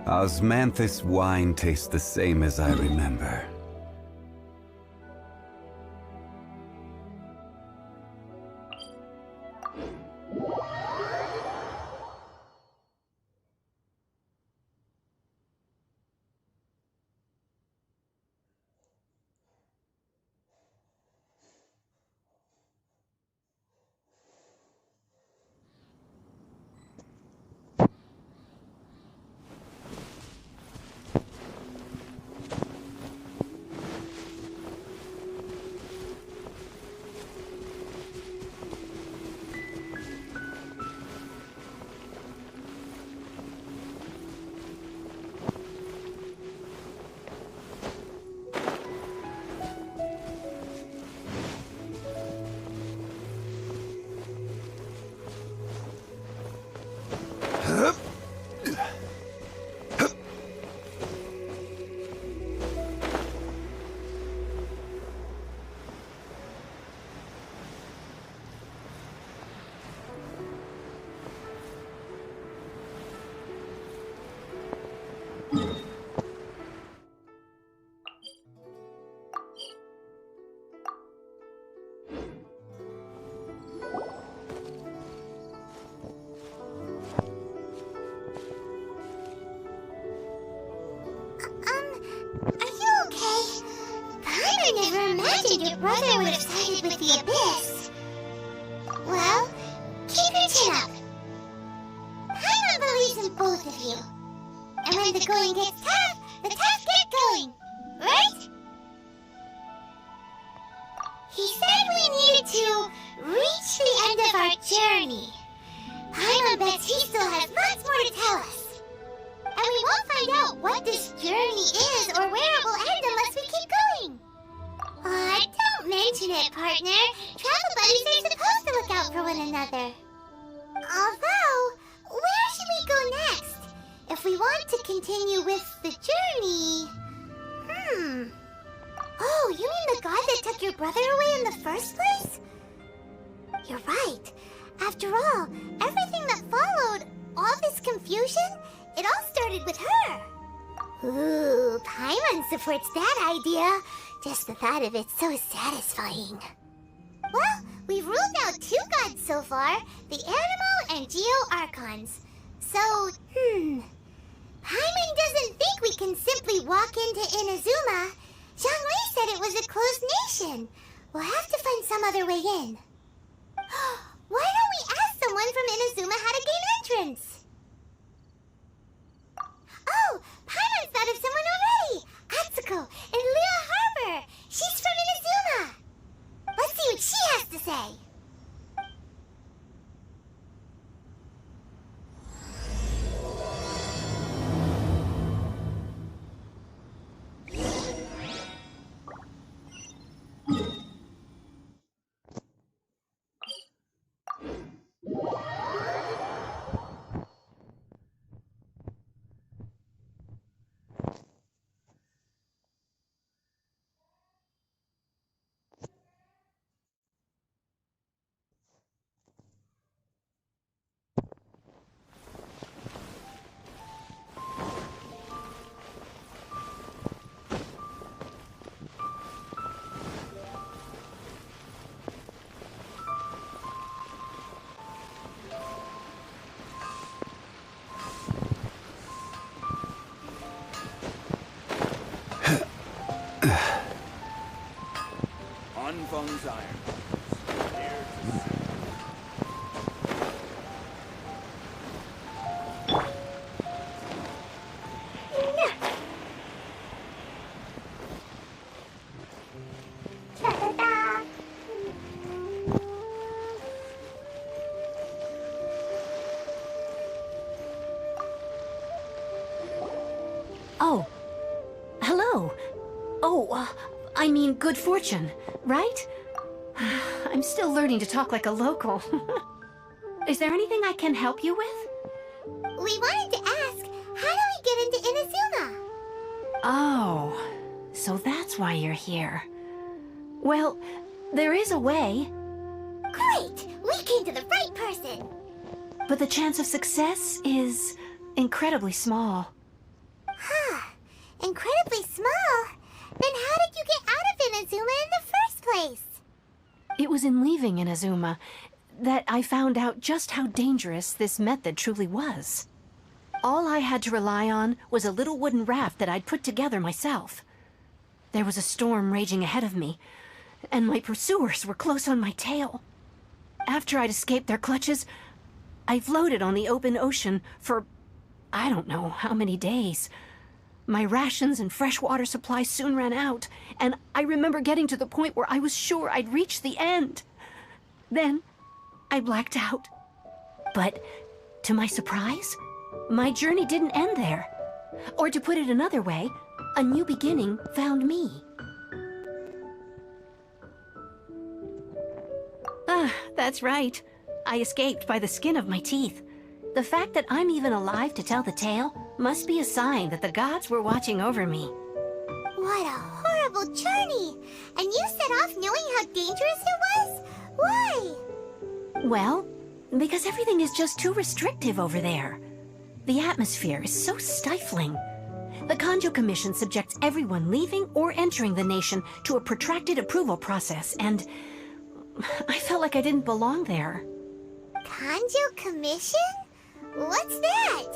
Osmanthus wine tastes the same as I remember. Your brother would have sided with the Abyss. Well, keep your chin up. Paimon believes in both of you. And when the going gets tough, the tough get going. Right? He said we needed to reach the end of our journey. Paimon bets he still has lots more to tell us. And we won't find out what this journey is or where it will end unless we keep going. Don't mention it, partner. Travel buddies are supposed to look out for one another. Although, where should we go next? If we want to continue with the journey... Oh, you mean the god that took your brother away in the first place? You're right. After all, everything that followed, all this confusion, it all started with her. Ooh, Paimon supports that idea. Just the thought of it's so satisfying. Well, we've ruled out two gods so far, the Animo and Geo Archons. So, Paimon doesn't think we can simply walk into Inazuma. Zhongli said it was a closed nation. We'll have to find some other way in. Why don't we ask someone from Inazuma how to gain entrance? Oh, Paimon's thought of someone already! Atsuko in Lea Harbor! She's from Inazuma! Let's see what she has to say! Unfung's iron. Oh. Hello. Oh, I mean good fortune, right? I'm still learning to talk like a local. Is there anything I can help you with? We wanted to ask, how do we get into Inazuma? Oh, so that's why you're here. Well, there is a way. Great! We came to the right person! but the chance of success is incredibly small. Huh. Incredibly small? Then how did you get out of Inazuma in the first place? It was in leaving Inazuma that I found out just how dangerous this method truly was. All I had to rely on was a little wooden raft that I'd put together myself. There was a storm raging ahead of me, and my pursuers were close on my tail. After I'd escaped their clutches, I floated on the open ocean for I don't know how many days. My rations and freshwater supply soon ran out, and I remember getting to the point where I was sure I'd reached the end. Then, I blacked out. But, to my surprise, my journey didn't end there. Or to put it another way, a new beginning found me. That's right. I escaped by the skin of my teeth. The fact that I'm even alive to tell the tale must be a sign that the gods were watching over me. What a horrible journey! And you set off knowing how dangerous it was? Why? Well, because everything is just too restrictive over there. The atmosphere is so stifling. The Kanjo Commission subjects everyone leaving or entering the nation to a protracted approval process, and I felt like I didn't belong there. Kanjo Commission? What's that?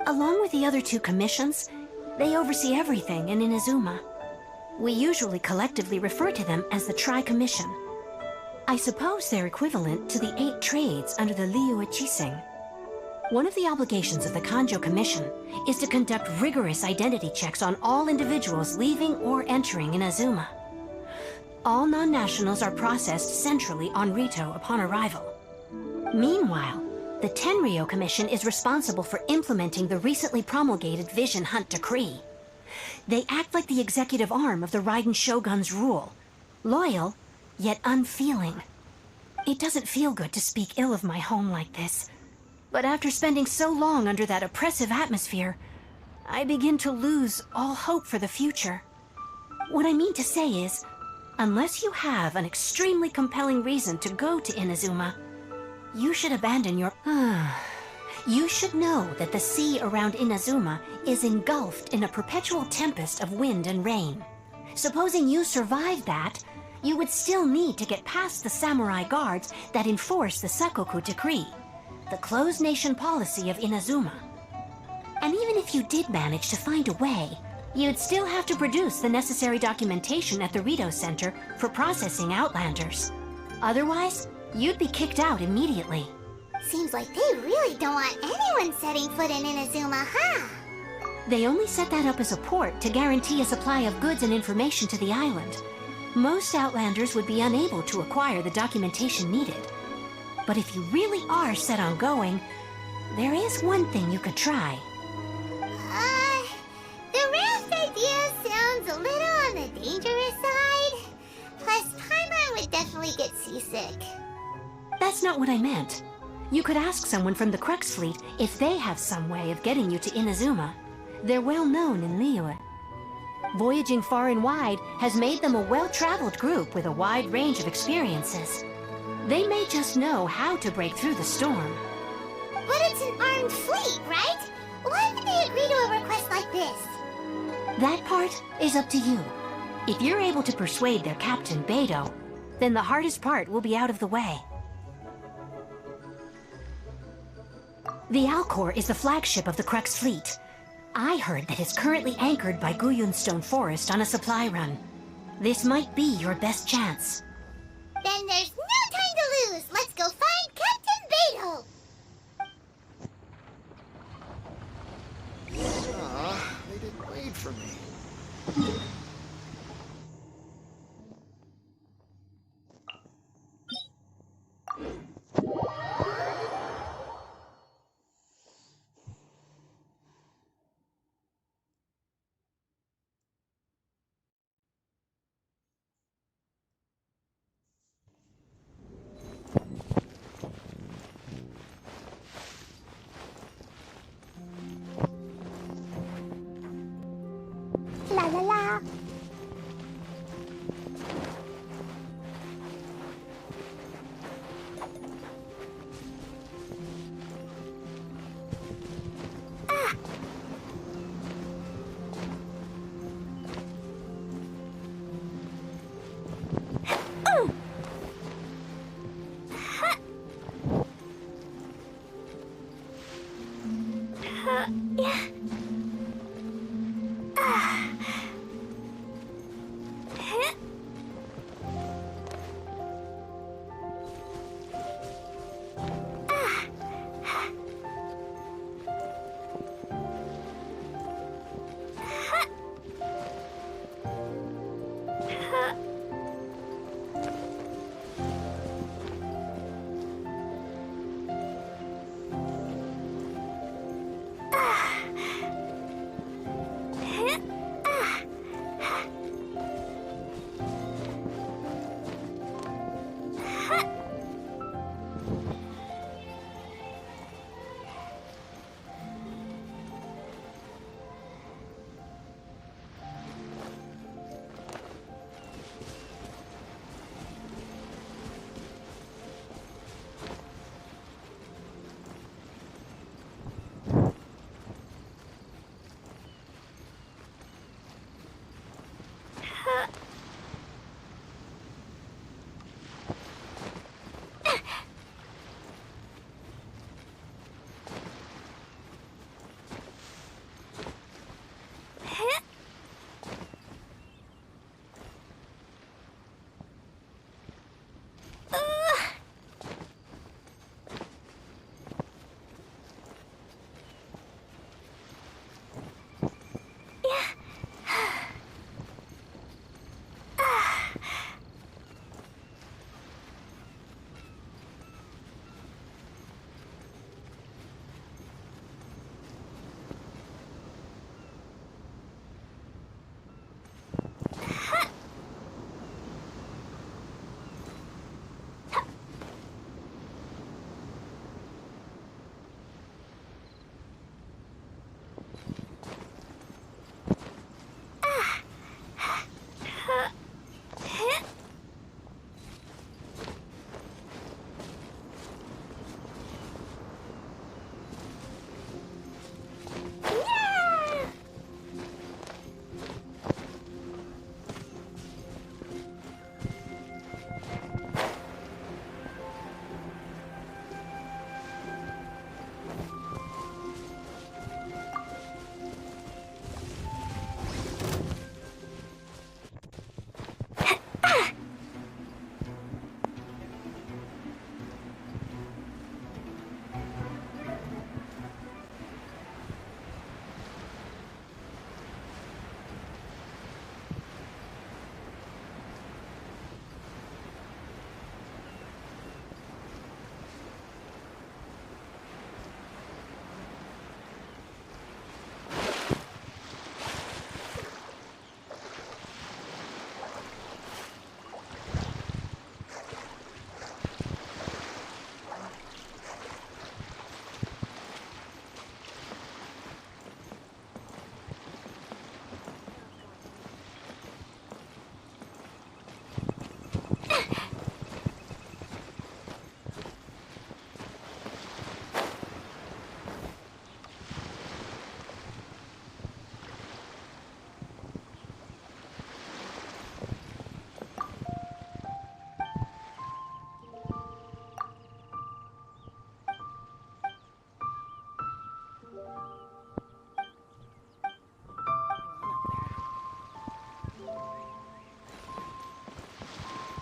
Along with the other two commissions, they oversee everything in Inazuma. We usually collectively refer to them as the Tri-Commission. I suppose they're equivalent to the 8 trades under the Liu Chising. One of the obligations of the Kanjo Commission is to conduct rigorous identity checks on all individuals leaving or entering Inazuma. All non-nationals are processed centrally on Rito upon arrival. Meanwhile, the Tenryo Commission is responsible for implementing the recently promulgated Vision Hunt Decree. They act like the executive arm of the Raiden Shogun's rule, loyal, yet unfeeling. It doesn't feel good to speak ill of my home like this, but after spending so long under that oppressive atmosphere, I begin to lose all hope for the future. What I mean to say is, unless you have an extremely compelling reason to go to Inazuma, you should abandon your... You should know that the sea around Inazuma is engulfed in a perpetual tempest of wind and rain. Supposing you survived that, you would still need to get past the samurai guards that enforce the Sakoku Decree, the closed nation policy of Inazuma. And even if you did manage to find a way, you'd still have to produce the necessary documentation at the Rito Center for processing Outlanders. Otherwise, you'd be kicked out immediately. Seems like they really don't want anyone setting foot in Inazuma, huh? They only set that up as a port to guarantee a supply of goods and information to the island. Most Outlanders would be unable to acquire the documentation needed. But if you really are set on going, there is one thing you could try. The raft idea sounds a little on the dangerous side. Plus, Paimon would definitely get seasick. That's not what I meant. You could ask someone from the Crux Fleet if they have some way of getting you to Inazuma. They're well known in Liyue. Voyaging far and wide has made them a well-traveled group with a wide range of experiences. They may just know how to break through the storm. But it's an armed fleet, right? Why would they agree to a request like this? That part is up to you. If you're able to persuade their captain, Beidou, then the hardest part will be out of the way. The Alcor is the flagship of the Crux Fleet. I heard that it's currently anchored by Guyunstone Forest on a supply run. This might be your best chance. Then there's no time to lose! Let's go find Captain Beidou! They didn't wait for me. La la la, Yeah.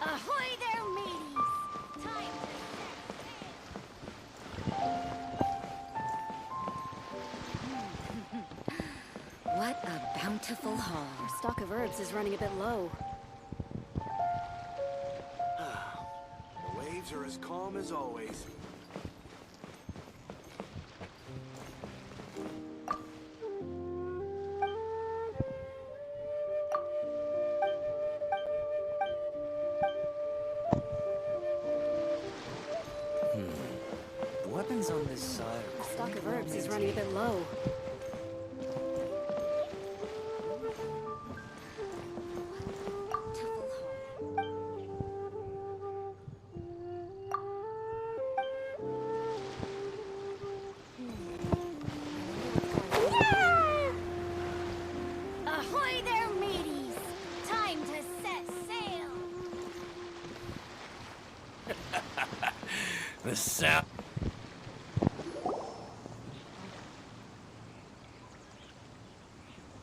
Ahoy there, mateys! Time to What a bountiful haul. Our stock of herbs is running a bit low. The waves are as calm as always. The weapons on this side are Our stock of herbs is running a bit low. bountiful haul. Ahoy there, mateys! Time to set sail! the sound.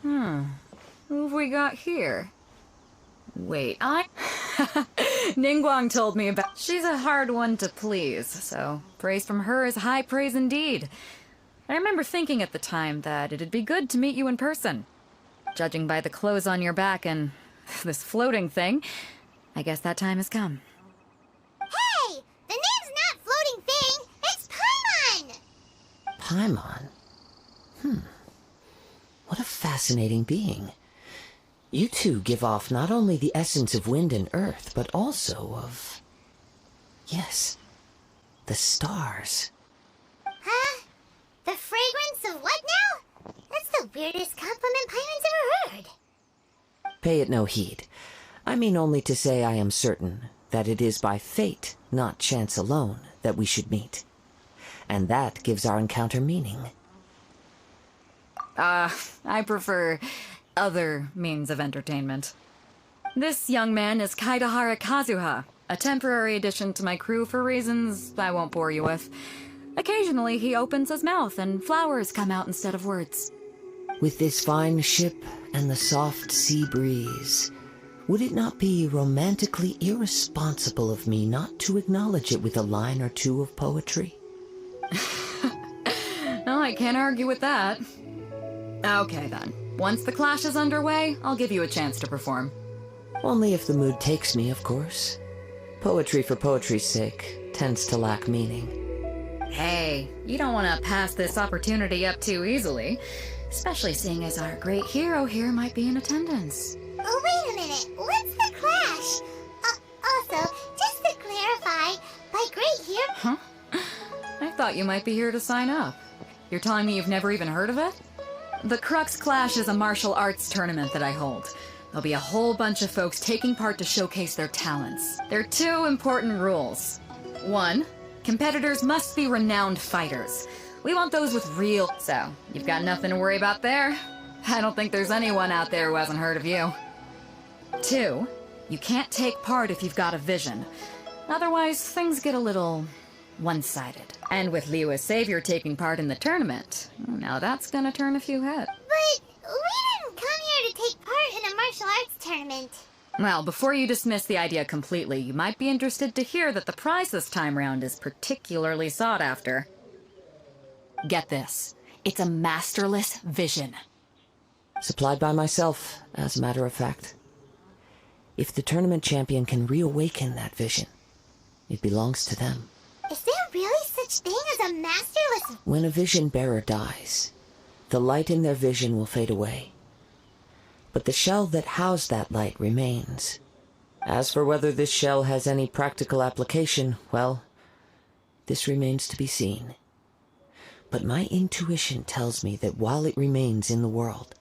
Who have we got here? Wait, Ningguang told me about... She's a hard one to please, so praise from her is high praise indeed. I remember thinking at the time that it'd be good to meet you in person. Judging by the clothes on your back and this floating thing, I guess that time has come. Hey! The name's not Floating Thing! It's Paimon! Paimon? What a fascinating being. You two give off not only the essence of wind and earth, but also of... yes, the stars. Huh? The fragrance of what now? That's the weirdest compliment Paimon's ever heard. Pay it no heed. I mean only to say I am certain that it is by fate, not chance alone, that we should meet. And that gives our encounter meaning. I prefer other means of entertainment. This young man is Kaidahara Kazuha, a temporary addition to my crew for reasons I won't bore you with. Occasionally he opens his mouth and flowers come out instead of words. With this fine ship and the soft sea breeze, would it not be romantically irresponsible of me not to acknowledge it with a line or two of poetry? No, I can't argue with that. Okay then. Once the clash is underway, I'll give you a chance to perform. Only if the mood takes me, of course. Poetry for poetry's sake tends to lack meaning. Hey, you don't want to pass this opportunity up too easily, especially seeing as our great hero here might be in attendance. Oh, wait a minute. What's the clash? Also, just to clarify, by great hero... Huh? I thought you might be here to sign up. You're telling me you've never even heard of it? The Crux Clash is a martial arts tournament that I hold. There'll be a whole bunch of folks taking part to showcase their talents. There are two important rules. 1, competitors must be renowned fighters. We want those with real... So, you've got nothing to worry about there. I don't think there's anyone out there who hasn't heard of you. 2, you can't take part if you've got a vision. Otherwise, things get a little one-sided. And with Liu as savior taking part in the tournament, now that's gonna turn a few heads. But we didn't come here to take part in a martial arts tournament. Well, before you dismiss the idea completely, you might be interested to hear that the prize this time round is particularly sought after. Get this. It's a masterless vision. Supplied by myself, as a matter of fact. If the tournament champion can reawaken that vision, it belongs to them. Is there really such thing as a masterless... When a vision bearer dies, the light in their vision will fade away. But the shell that housed that light remains. As for whether this shell has any practical application, well, this remains to be seen. But my intuition tells me that while it remains in the world,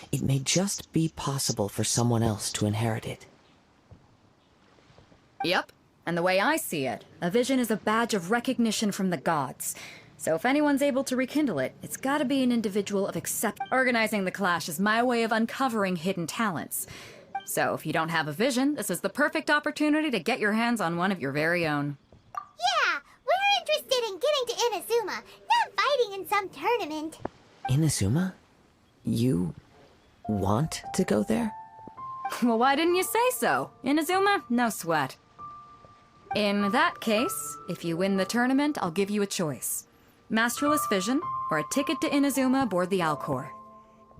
it may just be possible for someone else to inherit it. Yep. And the way I see it, a vision is a badge of recognition from the gods. So if anyone's able to rekindle it, it's gotta be an individual of Organizing the clash is my way of uncovering hidden talents. So if you don't have a vision, this is the perfect opportunity to get your hands on one of your very own. Yeah, we're interested in getting to Inazuma, not fighting in some tournament. Inazuma? You want to go there? Well, why didn't you say so? Inazuma? No sweat. In that case, if you win the tournament, I'll give you a choice. Masterless Vision, or a ticket to Inazuma aboard the Alcor.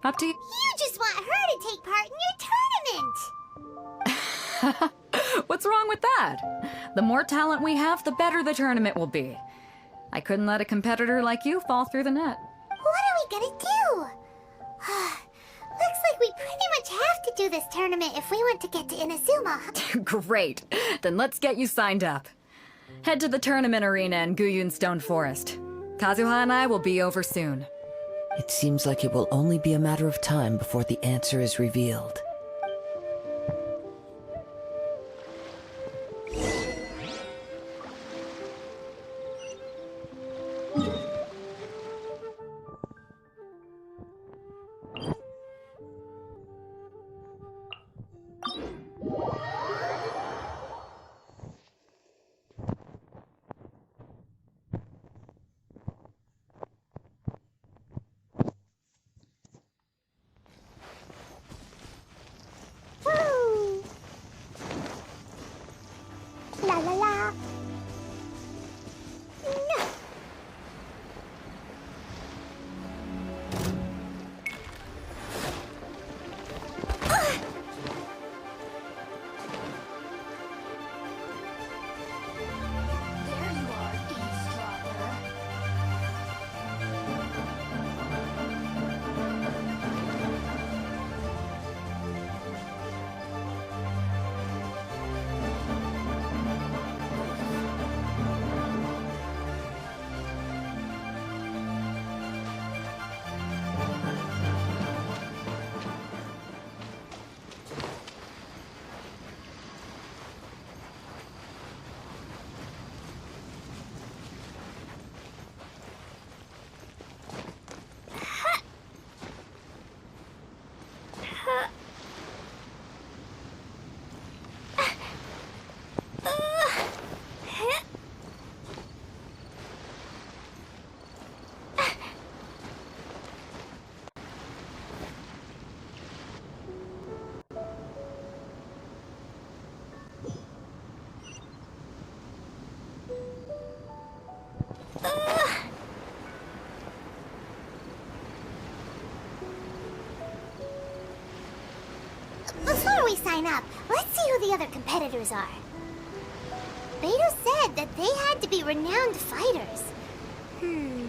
Up to you. You just want her to take part in your tournament! What's wrong with that? The more talent we have, the better the tournament will be. I couldn't let a competitor like you fall through the net. What are we gonna do? Looks like we pretty much have to do this tournament if we want to get to Inazuma. Great. Then let's get you signed up. Head to the tournament arena in Guyun Stone Forest. Kazuha and I will be over soon. It seems like it will only be a matter of time before the answer is revealed. Before we sign up, let's see who the other competitors are. Beto said that they had to be renowned fighters. Who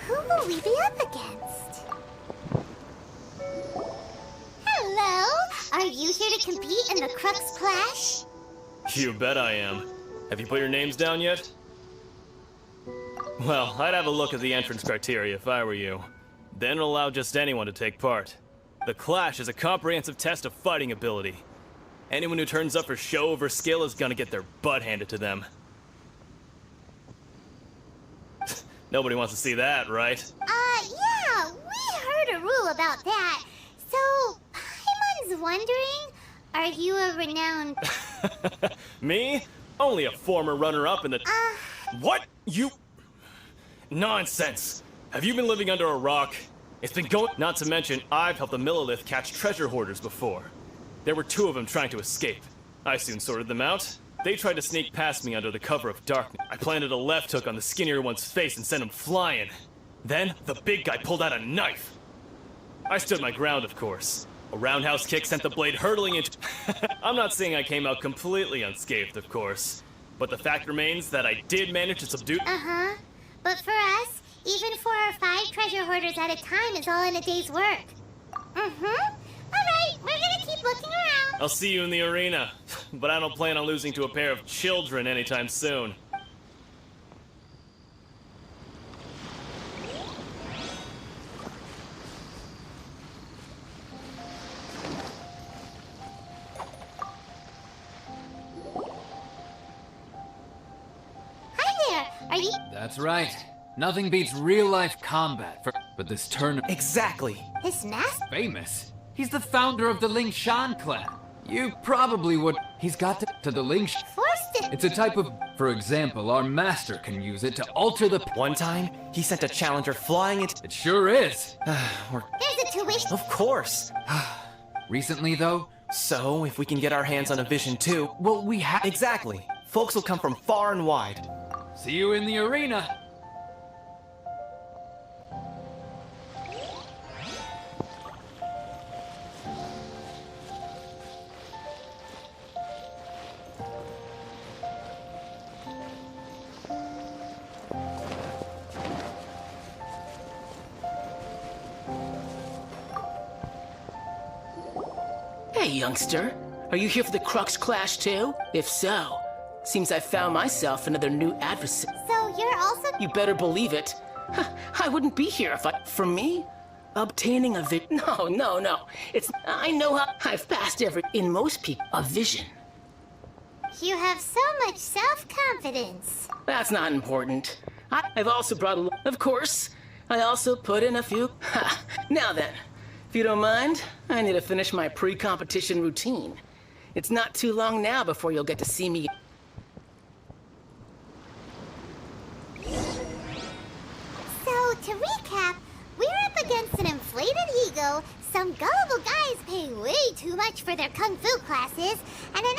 will we be up against? Hello? Are you here to compete in the Crux Clash? You bet I am. Have you put your names down yet? Well, I'd have a look at the entrance criteria if I were you. Then allow just anyone to take part. The Clash is a comprehensive test of fighting ability. Anyone who turns up for show over skill is gonna get their butt handed to them. Nobody wants to see that, right? Yeah, we heard a rule about that. So, Paimon's wondering, are you a renowned... Me? Only a former runner-up in the... What? You... Nonsense! Have you been living under a rock? It's been going... Not to mention, I've helped the Millilith catch treasure hoarders before. There were 2 of them trying to escape. I soon sorted them out. They tried to sneak past me under the cover of darkness. I planted a left hook on the skinnier one's face and sent him flying. Then, the big guy pulled out a knife. I stood my ground, of course. A roundhouse kick sent the blade hurtling into... I'm not saying I came out completely unscathed, of course. But the fact remains that I did manage to subdue... But for us, even 4 or 5 treasure hoarders at a time is all in a day's work. Alright, we're gonna keep looking around. I'll see you in the arena. But I don't plan on losing to a pair of children anytime soon. Hi there, are you... That's right. Nothing beats real-life combat but this Turnip. Exactly. This mask? Famous. He's the founder of the Ling Shan clan. You probably would. He's got to the Ling. Forced it. It's a type of. For example, our master can use it to alter the. One time, he sent a challenger flying into. It sure is. There's a tuition. Of course. Recently, though. So, if we can get our hands on a vision too. Well, we have. Exactly. Folks will come from far and wide. See you in the arena. Hey, youngster. Are you here for the Crux Clash too? If so, seems I found myself another new adversary. So you're also... You better believe it. I wouldn't be here if I... For me? Obtaining a No. I know how... I've passed in most people, a vision. You have so much self-confidence. That's not important. I've also brought a... Of course. I also put in a few... Now then. If you don't mind, I need to finish my pre-competition routine. It's not too long now before you'll get to see me. So, to recap, we're up against an inflated ego, some gullible guys paying way too much for their kung fu classes, and an